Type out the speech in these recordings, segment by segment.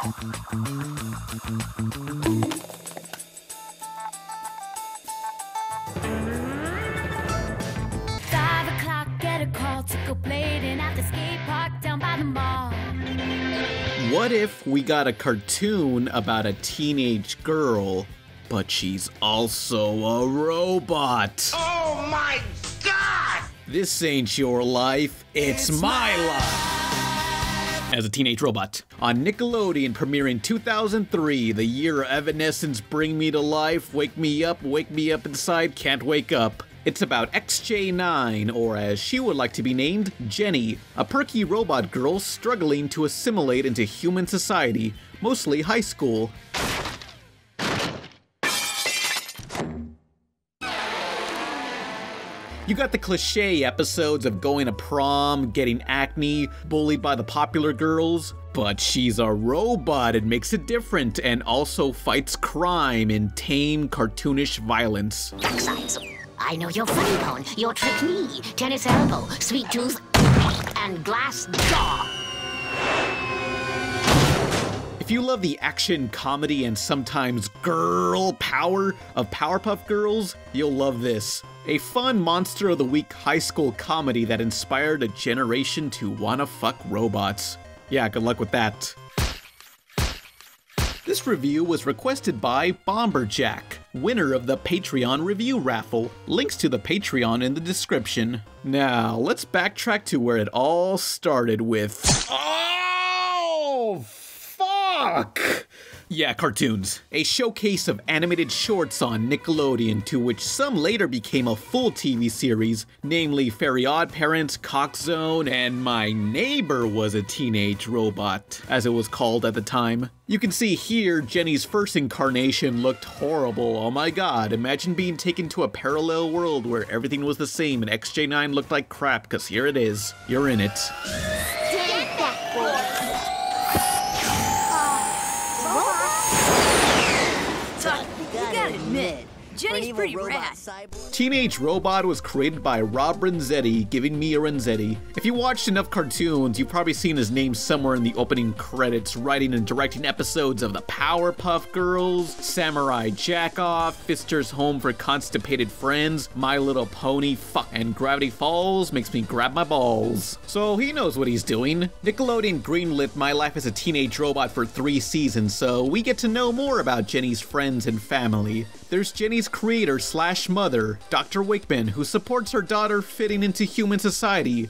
What if we got a cartoon about a teenage girl, but she's also a robot? Oh my God! This ain't your life, it's my life! As a teenage robot. On Nickelodeon, premiering 2003, the year Evanescence Bring Me to Life, wake me up inside, can't wake up. It's about XJ9, or as she would like to be named, Jenny, a perky robot girl struggling to assimilate into human society, mostly high school. You got the cliche episodes of going to prom, getting acne, bullied by the popular girls, but she's a robot and makes it different, and also fights crime in tame, cartoonish violence. I know your funny bone, your trick knee, tennis elbow, sweet tooth, and glass jaw. If you love the action, comedy, and sometimes girl power of Powerpuff Girls, you'll love this. A fun Monster of the Week high school comedy that inspired a generation to wanna fuck robots. Yeah, good luck with that. This review was requested by Bomberjack, winner of the Patreon review raffle. Links to the Patreon in the description. Now, let's backtrack to where it all started with... Oh, fuck! Yeah, cartoons. A showcase of animated shorts on Nickelodeon, to which some later became a full TV series, namely Fairy Odd Parents, Cock Zone, and My Neighbor Was a Teenage Robot, as it was called at the time. You can see here, Jenny's first incarnation looked horrible. Oh my god, imagine being taken to a parallel world where everything was the same and XJ9 looked like crap, cause here it is. You're in it. Jenny's pretty rad. Teenage Robot was created by Rob Renzetti, giving me a Renzetti. If you watched enough cartoons, you've probably seen his name somewhere in the opening credits, writing and directing episodes of the Powerpuff Girls, Samurai Jack-Off, Fister's Home for Constipated Friends, My Little Pony, and Gravity Falls makes me grab my balls. So he knows what he's doing. Nickelodeon greenlit My Life as a Teenage Robot for 3 seasons, so we get to know more about Jenny's friends and family. There's Jenny's creator/mother, Dr. Wakeman, who supports her daughter fitting into human society.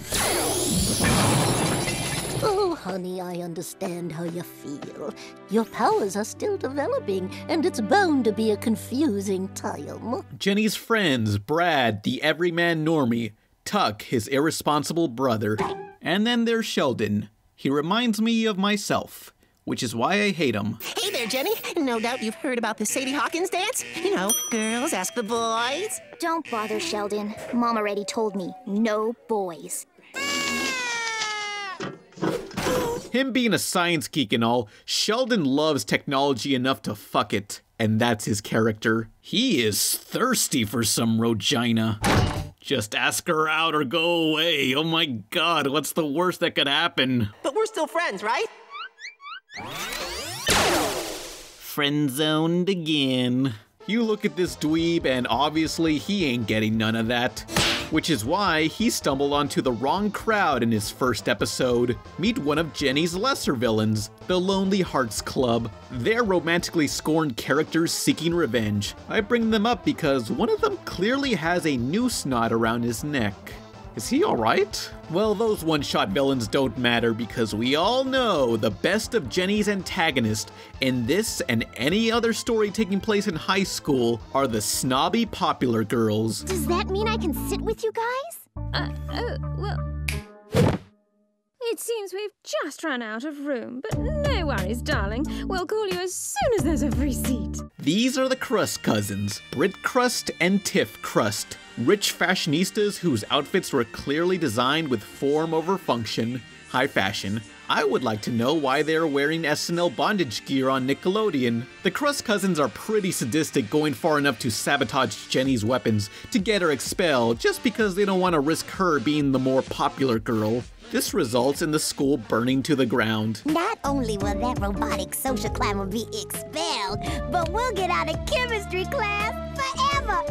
Oh, honey, I understand how you feel. Your powers are still developing, and it's bound to be a confusing time. Jenny's friends, Brad, the everyman normie, Tuck, his irresponsible brother, and then there's Sheldon. He reminds me of myself, which is why I hate him. Hey there, Jenny. No doubt you've heard about the Sadie Hawkins dance. You know, girls ask the boys. Don't bother, Sheldon. Mom already told me, no boys. Him being a science geek and all, Sheldon loves technology enough to fuck it. And that's his character. He is thirsty for some Regina. Just ask her out or go away. Oh my god, what's the worst that could happen? But we're still friends, right? Friend-zoned again. You look at this dweeb and obviously he ain't getting none of that. Which is why he stumbled onto the wrong crowd in his first episode. Meet one of Jenny's lesser villains, the Lonely Hearts Club. They're romantically scorned characters seeking revenge. I bring them up because one of them clearly has a noose knot around his neck. Is he alright? Well, those one-shot villains don't matter because we all know the best of Jenny's antagonists in this and any other story taking place in high school are the snobby popular girls. Does that mean I can sit with you guys? Well... It seems we've just run out of room, but no worries, darling. We'll call you as soon as there's a free seat. These are the Crust Cousins, Brit Crust and Tiff Crust. Rich fashionistas whose outfits were clearly designed with form over function. high fashion. I would like to know why they're wearing SNL bondage gear on Nickelodeon. The Crust Cousins are pretty sadistic, going far enough to sabotage Jenny's weapons to get her expelled just because they don't want to risk her being the more popular girl. This results in the school burning to the ground. Not only will that robotic social climber be expelled, but we'll get out of chemistry class forever!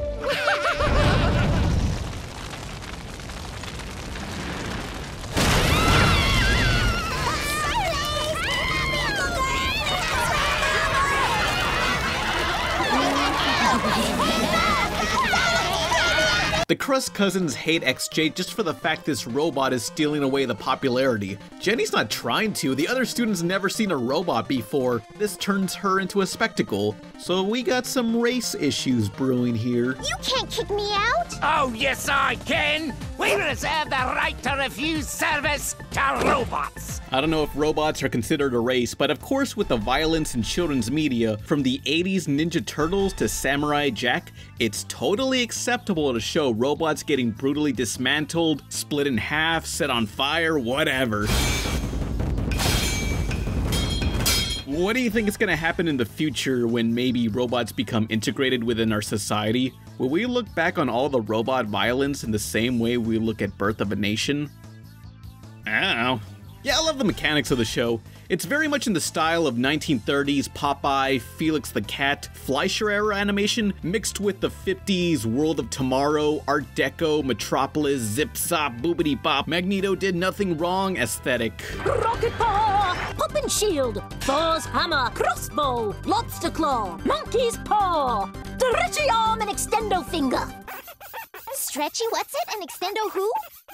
The Crust Cousins hate XJ just for the fact this robot is stealing away the popularity. Jenny's not trying to, the other students never seen a robot before. This turns her into a spectacle. So we got some race issues brewing here. You can't kick me out! Oh, yes, I can! We reserve the right to refuse service to robots! I don't know if robots are considered a race, but of course with the violence in children's media, from the 80s Ninja Turtles to Samurai Jack, it's totally acceptable to show robots getting brutally dismantled, split in half, set on fire, whatever. What do you think is going to happen in the future when maybe robots become integrated within our society? Will we look back on all the robot violence in the same way we look at Birth of a Nation? I don't know. Yeah, I love the mechanics of the show. It's very much in the style of 1930s Popeye, Felix the Cat, Fleischer era animation mixed with the 50s World of Tomorrow, Art Deco, Metropolis, Zip Zop, Boobity Bop, Magneto did nothing wrong aesthetic. Rocket paw, pop and shield, Thor's hammer, crossbow, lobster claw, monkey's paw, stretchy arm and extendo finger. Stretchy, what's it? An extendo who?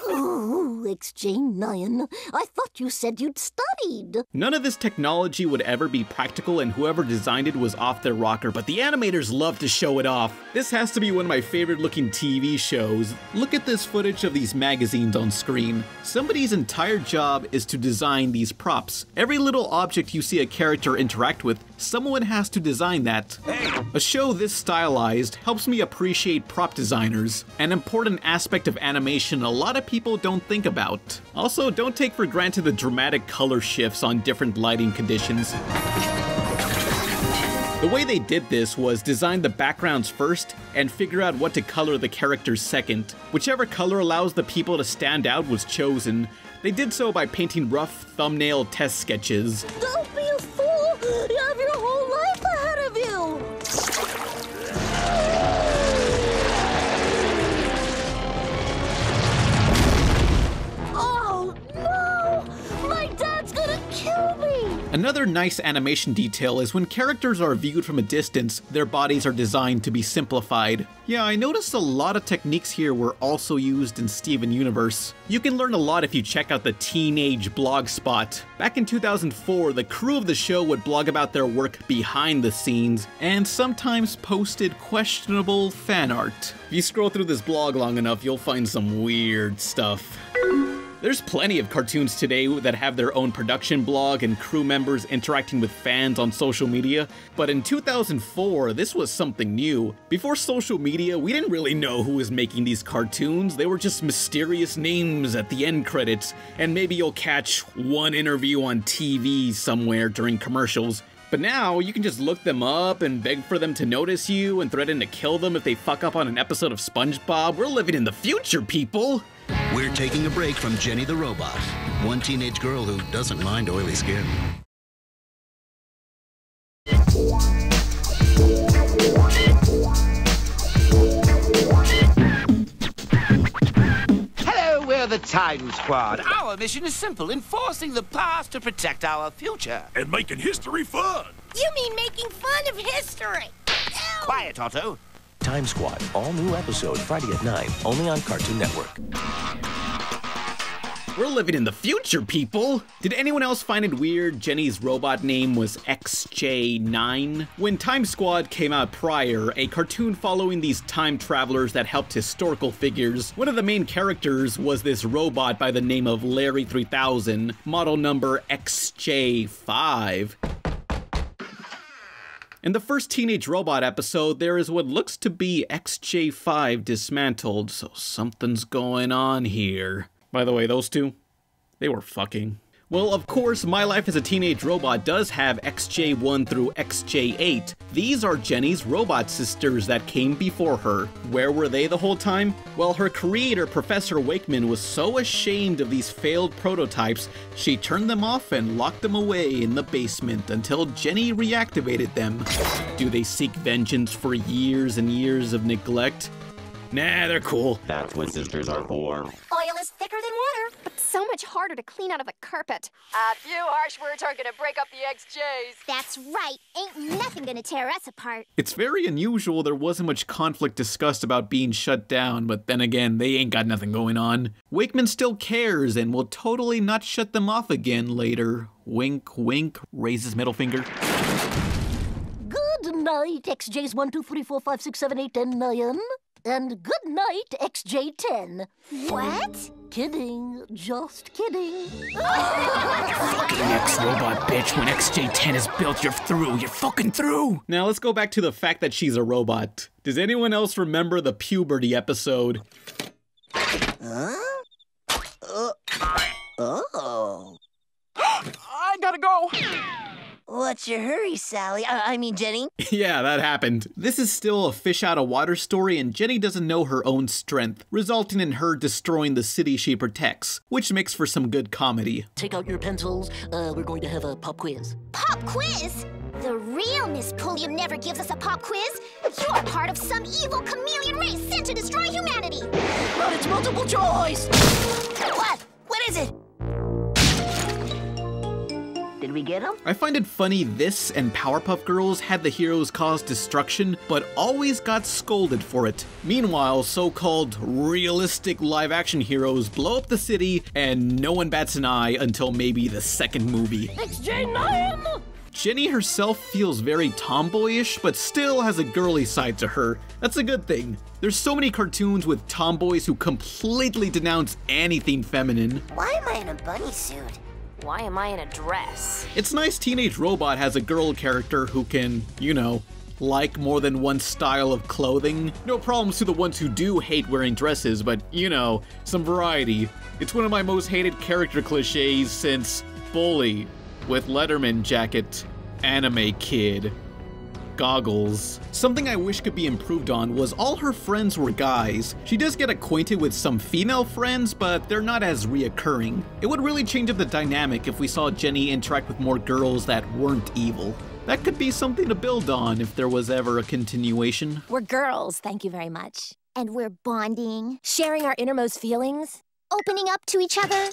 Ooh, XJ9. I thought you said you'd studied. None of this technology would ever be practical and whoever designed it was off their rocker, but the animators love to show it off. This has to be one of my favorite looking TV shows. Look at this footage of these magazines on screen. Somebody's entire job is to design these props. Every little object you see a character interact with, someone has to design that. A show this stylized helps me appreciate prop designers, an important aspect of animation a lot of people don't think about. Also, don't take for granted the dramatic color shifts on different lighting conditions. The way they did this was design the backgrounds first and figure out what to color the characters second. Whichever color allows the people to stand out was chosen. They did so by painting rough thumbnail test sketches. Don't be a fool! You have your whole life ahead of you! Oh, no! My dad's gonna kill me! Another nice animation detail is when characters are viewed from a distance, their bodies are designed to be simplified. Yeah, I noticed a lot of techniques here were also used in Steven Universe. You can learn a lot if you check out the Teenage Blog Spot. Back in 2004, the crew of the show would blog about their work behind the scenes, and sometimes posted questionable fan art. If you scroll through this blog long enough, you'll find some weird stuff. There's plenty of cartoons today that have their own production blog and crew members interacting with fans on social media, but in 2004, this was something new. Before social media, we didn't really know who was making these cartoons. They were just mysterious names at the end credits, and maybe you'll catch one interview on TV somewhere during commercials. But now, you can just look them up and beg for them to notice you and threaten to kill them if they fuck up on an episode of SpongeBob. We're living in the future, people! We're taking a break from Jenny the Robot, one teenage girl who doesn't mind oily skin. Hello, we're the Time Squad. Our mission is simple, enforcing the past to protect our future. And making history fun. You mean making fun of history? Ew. Quiet, Otto. Time Squad, all new episode Friday at 9, only on Cartoon Network. We're living in the future, people! Did anyone else find it weird Jenny's robot name was XJ9? When Time Squad came out prior, a cartoon following these time travelers that helped historical figures, one of the main characters was this robot by the name of Larry 3000, model number XJ5. In the first Teenage Robot episode, there is what looks to be XJ5 dismantled, so something's going on here. By the way, those two, They were fucking. Well, of course, My Life as a Teenage Robot does have XJ1 through XJ8. These are Jenny's robot sisters that came before her. Where were they the whole time? Well, her creator, Professor Wakeman, was so ashamed of these failed prototypes, she turned them off and locked them away in the basement until Jenny reactivated them. Do they seek vengeance for years and years of neglect? Nah, they're cool. That's what sisters are for. Oil is thicker than water, but so much harder to clean out of a carpet. A few harsh words aren't gonna break up the XJs. That's right. Ain't nothing gonna tear us apart. It's very unusual there wasn't much conflict discussed about being shut down, but then again, they ain't got nothing going on. Wakeman still cares and will totally not shut them off again later. Wink, wink, raises middle finger. Good night, XJs 1, 2, 3, 4, 5, 6, 7, 8, 10, 9. And good night, XJ10. What? Kidding. Just kidding. Fucking ex-robot bitch, when XJ10 is built, you're through. You're fucking through. Now let's go back to the fact that she's a robot. Does anyone else remember the puberty episode? Huh? Oh. I gotta go. What's your hurry, Sally? I mean, Jenny? Yeah, that happened. This is still a fish out of water story, and Jenny doesn't know her own strength, resulting in her destroying the city she protects, which makes for some good comedy. Take out your pencils. We're going to have a pop quiz. Pop quiz? The real Miss Pulliam never gives us a pop quiz. You're part of some evil chameleon race sent to destroy humanity. But it's multiple choice! What? What is it? Did we get him? I find it funny this and Powerpuff Girls had the heroes cause destruction, but always got scolded for it. Meanwhile, so-called realistic live-action heroes blow up the city, and no one bats an eye until maybe the second movie. XJ9! Jenny herself feels very tomboyish, but still has a girly side to her. That's a good thing. There's so many cartoons with tomboys who completely denounce anything feminine. Why am I in a bunny suit? Why am I in a dress? It's nice Teenage Robot has a girl character who can, you know, like more than one style of clothing. No problems to the ones who do hate wearing dresses, but, you know, some variety. It's one of my most hated character cliches since Bully, with Letterman jacket, anime kid, goggles. Something I wish could be improved on was all her friends were guys. She does get acquainted with some female friends, but they're not as reoccurring. It would really change up the dynamic if we saw Jenny interact with more girls that weren't evil. That could be something to build on if there was ever a continuation. We're girls, thank you very much. And we're bonding, Sharing our innermost feelings. opening up to each other,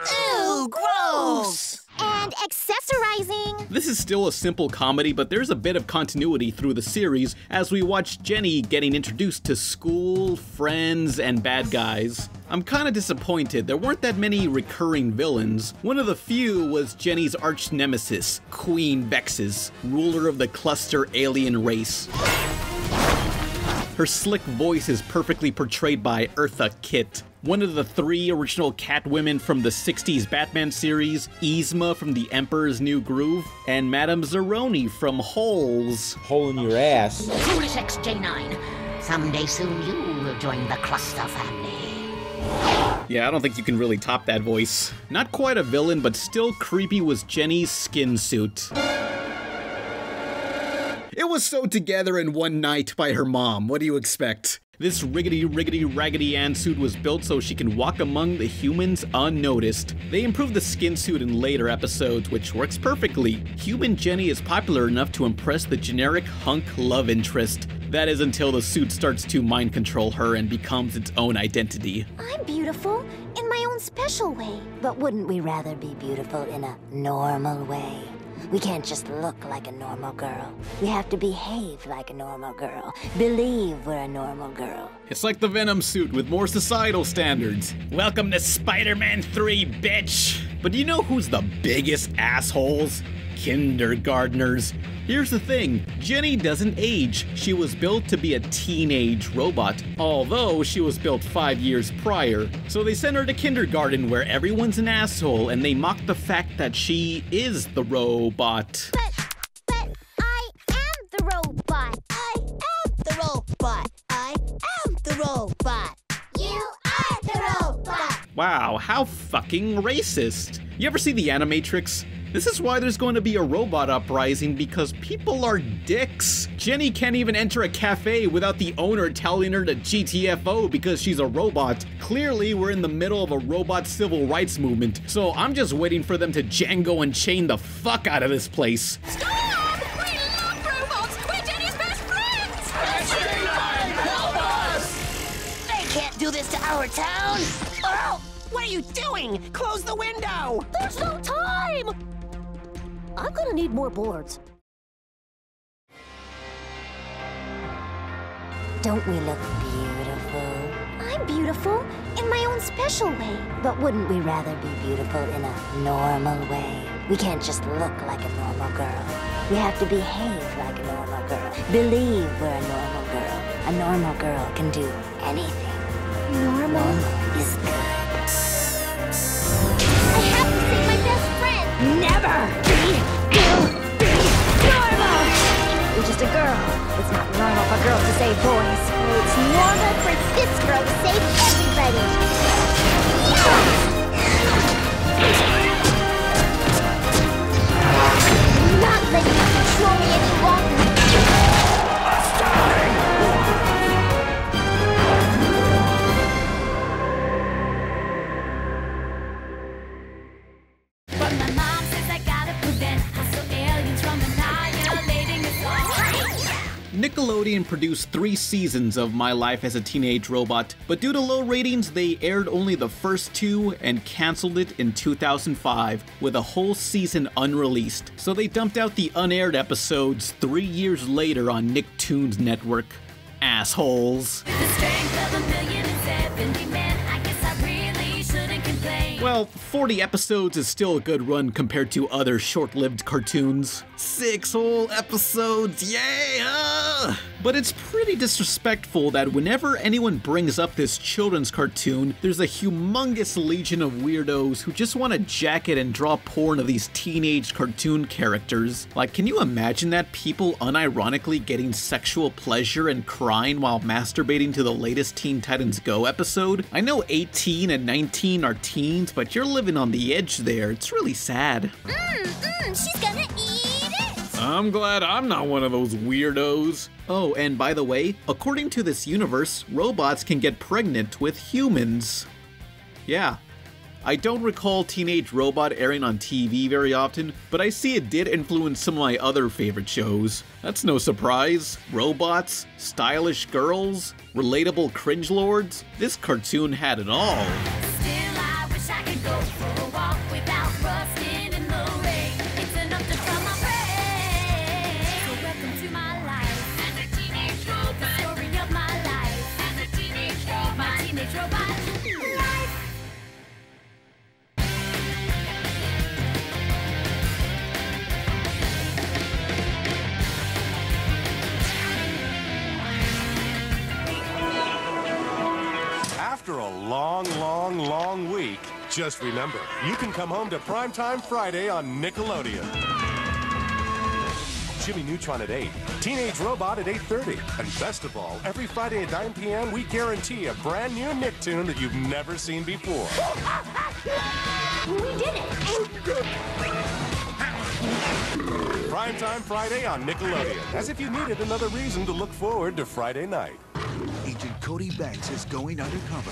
Ew, gross! and accessorizing. This is still a simple comedy, but there's a bit of continuity through the series as we watch Jenny getting introduced to school, friends, and bad guys. I'm kinda disappointed there weren't that many recurring villains. One of the few was Jenny's arch-nemesis, Queen Vexes, ruler of the cluster alien race. Her slick voice is perfectly portrayed by Eartha Kitt, one of the 3 original Catwomen from the 60s Batman series, Yzma from The Emperor's New Groove, and Madame Zeroni from Holes. Hole in your ass. Foolish XJ9. Someday soon you will join the cluster family. Yeah, I don't think you can really top that voice. Not quite a villain, but still creepy was Jenny's skin suit. It was sewed together in one night by her mom. What do you expect? This riggedy raggedy Ann suit was built so she can walk among the humans unnoticed. They improved the skin suit in later episodes, which works perfectly. Human Jenny is popular enough to impress the generic hunk love interest. That is until the suit starts to mind control her and becomes its own identity. I'm beautiful in my own special way. But wouldn't we rather be beautiful in a normal way? We can't just look like a normal girl. We have to behave like a normal girl. Believe we're a normal girl. It's like the Venom suit with more societal standards. Welcome to Spider-Man 3, bitch! But do you know who's the biggest assholes? Kindergartners. Here's the thing, Jenny doesn't age. She was built to be a teenage robot, although she was built 5 years prior. So they send her to kindergarten where everyone's an asshole and they mock the fact that she is the robot. But I am the robot. I am the robot. I am the robot. You are the robot. Wow, how fucking racist. You ever see the Animatrix? This is why there's going to be a robot uprising, because people are dicks. Jenny can't even enter a cafe without the owner telling her to GTFO because she's a robot. Clearly, we're in the middle of a robot civil rights movement, so I'm just waiting for them to Django Unchain the fuck out of this place. Stop! We love robots! We're Jenny's best friends! Help us! They can't do this to our town! Oh! What are you doing? Close the window! There's no time! I'm gonna need more boards. Don't we look beautiful? I'm beautiful in my own special way. But wouldn't we rather be beautiful in a normal way? We can't just look like a normal girl. We have to behave like a normal girl. Believe we're a normal girl. A normal girl can do anything. Normal is good. I have to save my best friend. Never normal! You're just a girl. It's not normal for girls to save boys. It's normal for this girl to save everybody. I'm not letting you control me any longer. But my mom says I gotta prevent hostile aliens from annihilating us all. Nickelodeon produced 3 seasons of My Life as a Teenage Robot, but due to low ratings, they aired only the first 2 and canceled it in 2005, with a whole season unreleased. So they dumped out the unaired episodes 3 years later on Nicktoons Network. Assholes. The strength of 1,070 men, I guess I really shouldn't complain. Well, 40 episodes is still a good run compared to other short-lived cartoons. 6 whole episodes, yeah! But it's pretty disrespectful that whenever anyone brings up this children's cartoon, there's a humongous legion of weirdos who just want to jack it and draw porn of these teenage cartoon characters. Like, can you imagine that? People unironically getting sexual pleasure and crying while masturbating to the latest Teen Titans Go episode? I know 18 and 19 are teens, but you're living on the edge there. It's really sad. She's gonna eat it! I'm glad I'm not one of those weirdos. Oh, and by the way, according to this universe, robots can get pregnant with humans. Yeah. I don't recall Teenage Robot airing on TV very often, but I see it did influence some of my other favorite shows. That's no surprise. Robots, stylish girls, relatable cringelords. This cartoon had it all. Still, I wish I could go for a walk without rusting in the rain. It's enough to calm my brain. So welcome to my life as a teenage robot. The story of my life as a teenage robot. My teenage robot life. After a long week, just remember, you can come home to Primetime Friday on Nickelodeon. Jimmy Neutron at 8, Teenage Robot at 8:30, and best of all, every Friday at 9 p.m. we guarantee a brand new Nicktoon that you've never seen before. We did it! Primetime Friday on Nickelodeon, as if you needed another reason to look forward to Friday night. Agent Cody Banks is going undercover